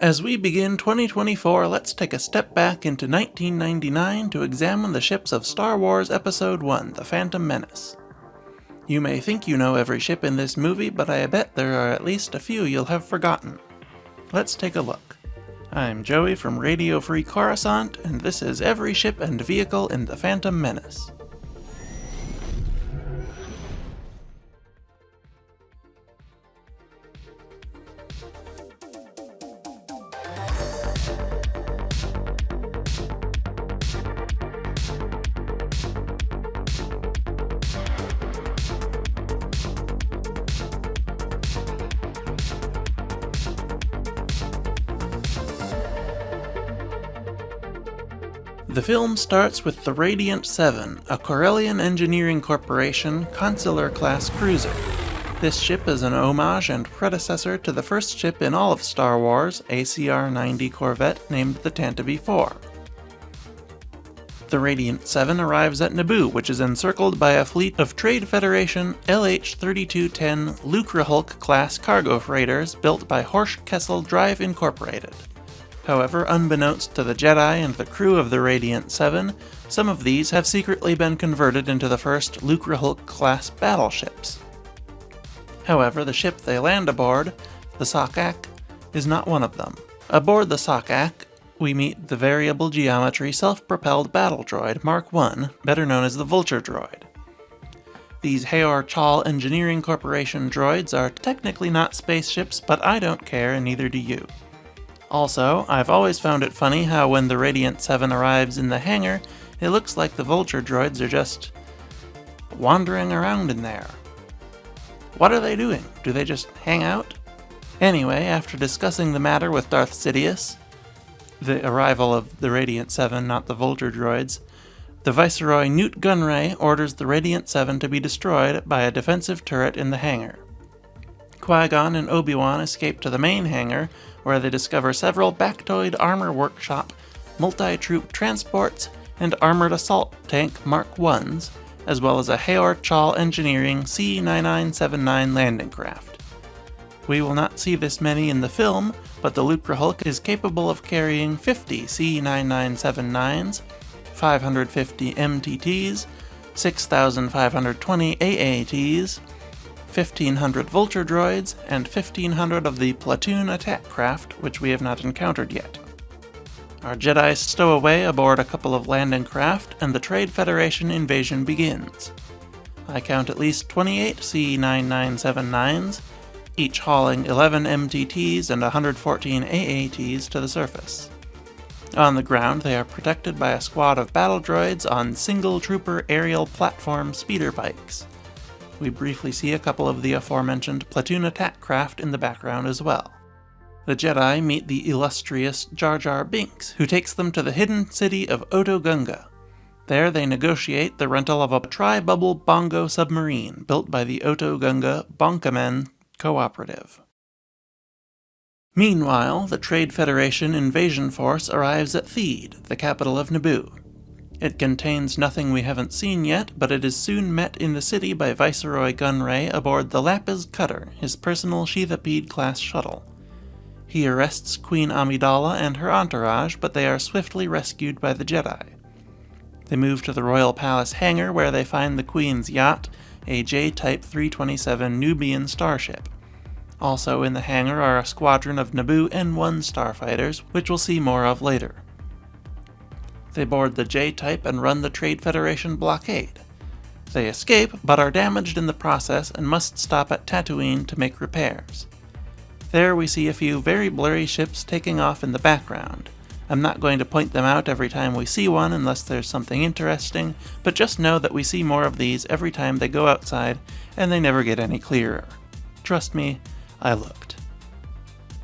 As we begin 2024, let's take a step back into 1999 to examine the ships of Star Wars Episode I, The Phantom Menace. You may think you know every ship in this movie, but I bet there are at least a few you'll have forgotten. Let's take a look. I'm Joey from Radio Free Coruscant, and this is every ship and vehicle in The Phantom Menace. The film starts with the Radiant 7, a Corellian Engineering Corporation Consular-class cruiser. This ship is an homage and predecessor to the first ship in all of Star Wars, a CR-90 corvette named the Tantive 4. The Radiant 7 arrives at Naboo, which is encircled by a fleet of Trade Federation LH-3210 Lucrehulk-class cargo freighters built by Horsch Kessel Drive Incorporated. However, unbeknownst to the Jedi and the crew of the Radiant 7, some of these have secretly been converted into the first Lucrehulk-class battleships. However, the ship they land aboard, the Soc-Ak, is not one of them. Aboard the Soc-Ak, we meet the variable geometry self-propelled battle droid Mark I, better known as the Vulture droid. These Heor Chal Engineering Corporation droids are technically not spaceships, but I don't care and neither do you. Also, I've always found it funny how when the Radiant 7 arrives in the hangar, it looks like the Vulture droids are just wandering around in there. What are they doing? Do they just hang out? Anyway, after discussing the matter with Darth Sidious, the arrival of the Radiant 7, not the Vulture droids, the Viceroy Nute Gunray orders the Radiant 7 to be destroyed by a defensive turret in the hangar. Qui-Gon and Obi-Wan escape to the main hangar, where they discover several Bactoid Armor Workshop, multi-troop transports, and armored assault tank Mark 1s, as well as a Heor Chal Engineering C-9979 landing craft. We will not see this many in the film, but the Lucrehulk is capable of carrying 50 C-9979s, 550 MTTs, 6,520 AATs, 1,500 Vulture droids, and 1,500 of the Platoon-aTAC craft, which we have not encountered yet. Our Jedi stow away aboard a couple of landing craft, and the Trade Federation invasion begins. I count at least 28 C-9979s, each hauling 11 MTTs and 114 AATs to the surface. On the ground, they are protected by a squad of battle droids on single-trooper aerial platform speeder bikes. We briefly see a couple of the aforementioned Platoon-aTAC craft in the background as well. The Jedi meet the illustrious Jar Jar Binks, who takes them to the hidden city of Otoh Gunga. There they negotiate the rental of a tri-bubble bongo submarine built by the Otoh Gunga Bonkamen Cooperative. Meanwhile, the Trade Federation invasion force arrives at Theed, the capital of Naboo. It contains nothing we haven't seen yet, but it is soon met in the city by Viceroy Gunray aboard the Lapis Cutter, his personal Sheathipede-class shuttle. He arrests Queen Amidala and her entourage, but they are swiftly rescued by the Jedi. They move to the Royal Palace hangar, where they find the Queen's yacht, a J-Type 327 Nubian starship. Also in the hangar are a squadron of Naboo N-1 starfighters, which we'll see more of later. They board the J-Type and run the Trade Federation blockade. They escape, but are damaged in the process and must stop at Tatooine to make repairs. There we see a few very blurry ships taking off in the background. I'm not going to point them out every time we see one unless there's something interesting, but just know that we see more of these every time they go outside, and they never get any clearer. Trust me, I looked.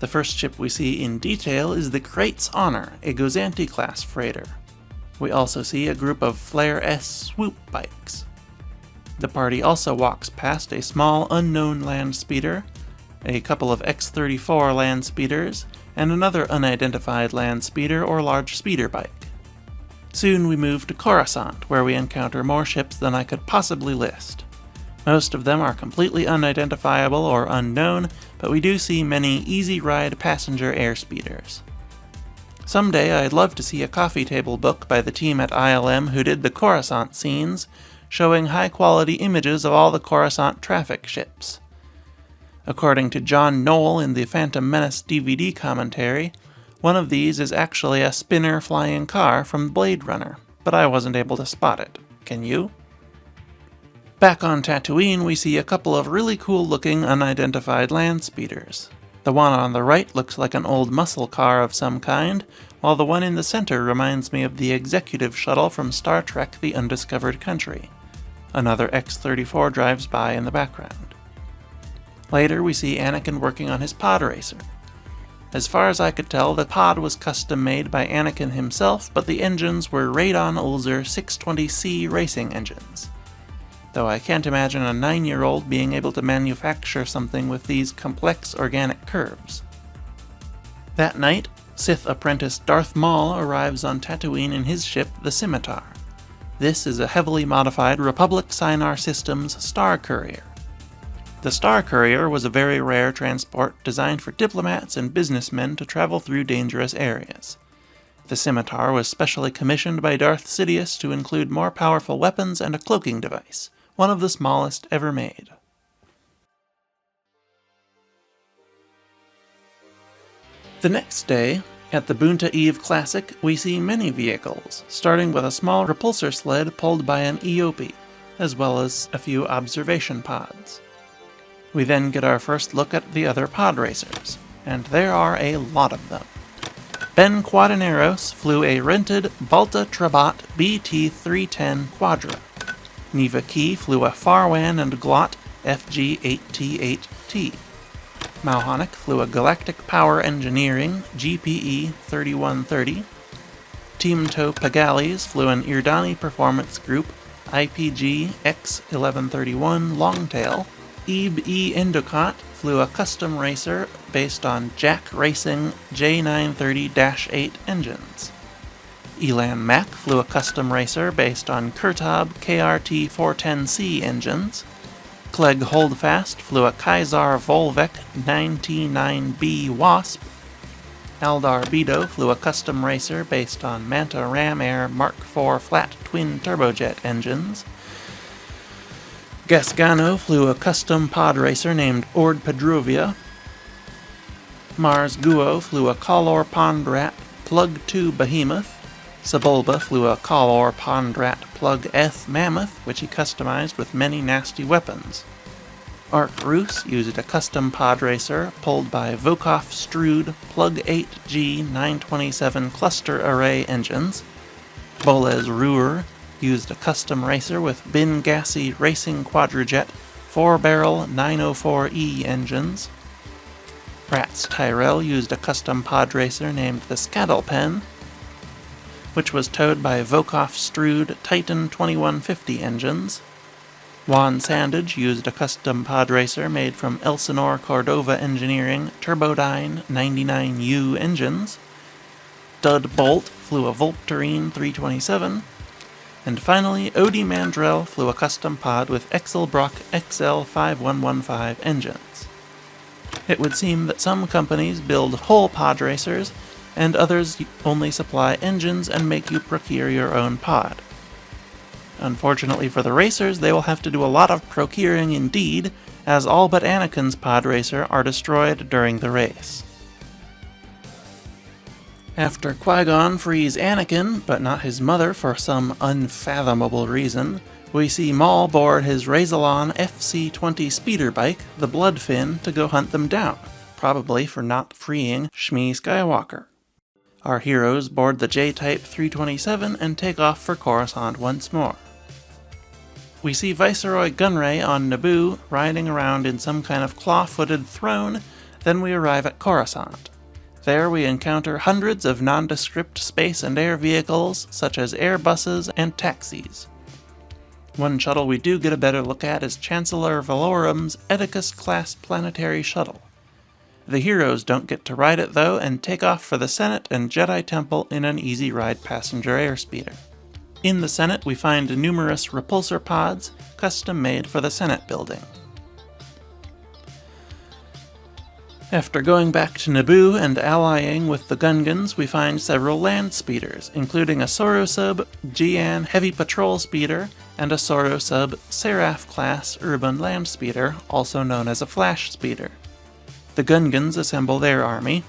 The first ship we see in detail is the Krait's Honor, a Gozanti-class freighter. We also see a group of Flare S swoop bikes. The party also walks past a small unknown land speeder, a couple of X-34 land speeders, and another unidentified land speeder or large speeder bike. Soon we move to Coruscant, where we encounter more ships than I could possibly list. Most of them are completely unidentifiable or unknown, but we do see many easy-ride passenger airspeeders. Someday I'd love to see a coffee table book by the team at ILM who did the Coruscant scenes, showing high-quality images of all the Coruscant traffic ships. According to John Knoll in the Phantom Menace DVD commentary, one of these is actually a spinner flying car from Blade Runner, but I wasn't able to spot it. Can you? Back on Tatooine, we see a couple of really cool-looking unidentified land speeders. The one on the right looks like an old muscle car of some kind, while the one in the center reminds me of the executive shuttle from Star Trek: The Undiscovered Country. Another X-34 drives by in the background. Later, we see Anakin working on his Podracer. As far as I could tell, the pod was custom-made by Anakin himself, but the engines were Radon Ulzer 620C racing engines. Though I can't imagine a 9-year-old being able to manufacture something with these complex organic curves. That night, Sith apprentice Darth Maul arrives on Tatooine in his ship, the Scimitar. This is a heavily modified Republic Sinar Systems Star Courier. The Star Courier was a very rare transport designed for diplomats and businessmen to travel through dangerous areas. The Scimitar was specially commissioned by Darth Sidious to include more powerful weapons and a cloaking device, one of the smallest ever made. The next day, at the Boonta Eve Classic, we see many vehicles, starting with a small repulsor sled pulled by an Eope, as well as a few observation pods. We then get our first look at the other pod racers, and there are a lot of them. Ben Quadineros flew a rented Balta Trabant BT-310 Quadra. Neva Key flew a Farwan and Glot FG-8T8T. Mauhonic flew a Galactic Power Engineering GPE-3130. Teamto Pagales flew an Irdani Performance Group IPG X-1131 Longtail. Ebe E. Endicott flew a custom racer based on Jack Racing J930-8 engines. Elan Mack flew a custom racer based on Kurtab KRT-410C engines. Clegg Holdfast flew a Kaisar Volvec 9T9B Wasp. Aldar Bido flew a custom racer based on Manta Ram Air Mark IV flat twin turbojet engines. Gasgano flew a custom pod racer named Ord Pedrovia. Mars Guo flew a Kalor Pondrat Plug 2 Behemoth. Sebulba flew a Kalor Pondrat Plug F Mammoth, which he customized with many nasty weapons. Ark Roos used a custom pod racer pulled by Vokov Strood Plug 8G 927 cluster array engines. Bolez Ruhr used a custom racer with Bin Gassi Racing Quadrajet 4-barrel 904E engines. Rats Tyrell used a custom pod racer named the Scaddlepen, which was towed by Vokov Strood Titan 2150 engines. Juan Sandage used a custom pod racer made from Elsinore Cordova Engineering Turbodyne 99U engines. Dud Bolt flew a Volpterine 327. And finally, Odie Mandrell flew a custom pod with Exelbrock XL5115 engines. It would seem that some companies build whole pod racers, and others only supply engines and make you procure your own pod. Unfortunately for the racers, they will have to do a lot of procuring indeed, as all but Anakin's pod racer are destroyed during the race. After Qui-Gon frees Anakin, but not his mother for some unfathomable reason, we see Maul board his Razalon FC-20 speeder bike, the Bloodfin, to go hunt them down, probably for not freeing Shmi Skywalker. Our heroes board the J-Type 327 and take off for Coruscant once more. We see Viceroy Gunray on Naboo riding around in some kind of claw-footed throne, then we arrive at Coruscant. There we encounter hundreds of nondescript space and air vehicles, such as airbuses and taxis. One shuttle we do get a better look at is Chancellor Valorum's Oedicus-class planetary shuttle. The heroes don't get to ride it though, and take off for the Senate and Jedi Temple in an easy-ride passenger airspeeder. In the Senate, we find numerous repulsor pods, custom-made for the Senate building. After going back to Naboo and allying with the Gungans, we find several land speeders, including a Sorosub Jian heavy patrol speeder and a Sorosub Seraph-class urban land speeder, also known as a flash speeder. The Gungans assemble their army.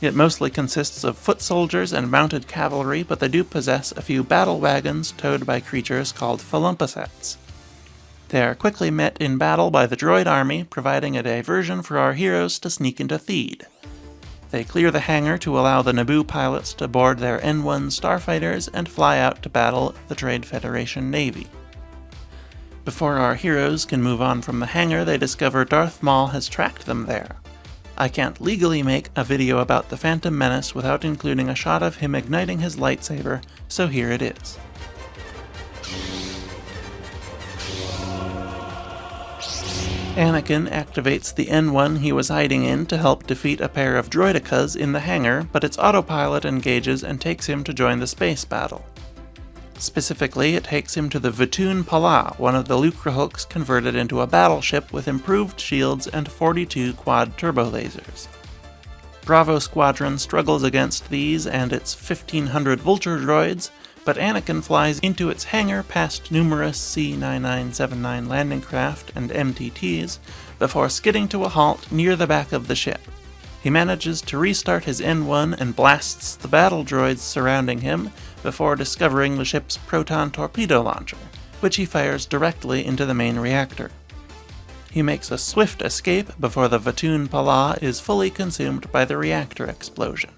It mostly consists of foot soldiers and mounted cavalry, but they do possess a few battle wagons towed by creatures called Falumpusets. They are quickly met in battle by the droid army, providing a diversion for our heroes to sneak into Theed. They clear the hangar to allow the Naboo pilots to board their N-1 starfighters and fly out to battle the Trade Federation Navy. Before our heroes can move on from the hangar, they discover Darth Maul has tracked them there. I can't legally make a video about the Phantom Menace without including a shot of him igniting his lightsaber, so here it is. Anakin activates the N-1 he was hiding in to help defeat a pair of droidicas in the hangar, but its autopilot engages and takes him to join the space battle. Specifically, it takes him to the Vatoon Pala, one of the Lucrehulks converted into a battleship with improved shields and 42 quad turbo lasers. Bravo Squadron struggles against these and its 1,500 Vulture droids, but Anakin flies into its hangar past numerous C-9979 landing craft and MTTs before skidding to a halt near the back of the ship. He manages to restart his N-1 and blasts the battle droids surrounding him before discovering the ship's proton torpedo launcher, which he fires directly into the main reactor. He makes a swift escape before the Vatoon Pala is fully consumed by the reactor explosion.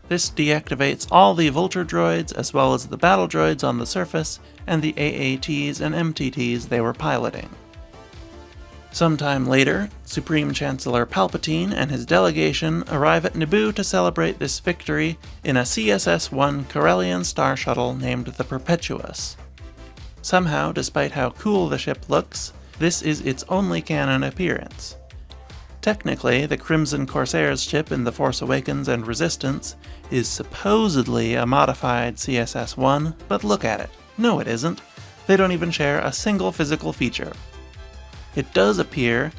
This deactivates all the Vulture droids as well as the battle droids on the surface and the AATs and MTTs they were piloting. Sometime later, Supreme Chancellor Palpatine and his delegation arrive at Naboo to celebrate this victory in a CSS-1 Corellian star shuttle named the Perpetuous. Somehow, despite how cool the ship looks, this is its only canon appearance. Technically, the Crimson Corsairs ship in The Force Awakens and Resistance is supposedly a modified CSS-1, but look at it. No, it isn't. They don't even share a single physical feature. It does appear,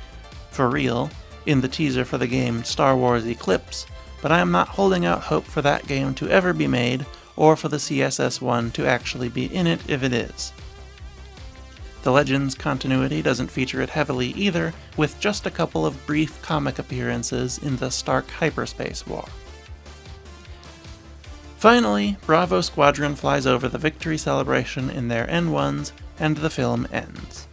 for real, in the teaser for the game Star Wars Eclipse, but I am not holding out hope for that game to ever be made, or for the CSS-1 to actually be in it if it is. The Legends continuity doesn't feature it heavily either, with just a couple of brief comic appearances in the Stark Hyperspace War. Finally, Bravo Squadron flies over the victory celebration in their N-1s, and the film ends.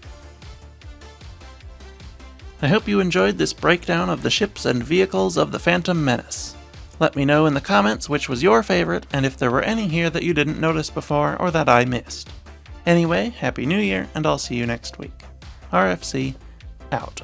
I hope you enjoyed this breakdown of the ships and vehicles of the Phantom Menace. Let me know in the comments which was your favorite, and if there were any here that you didn't notice before or that I missed. Anyway, Happy New Year, and I'll see you next week. RFC, out.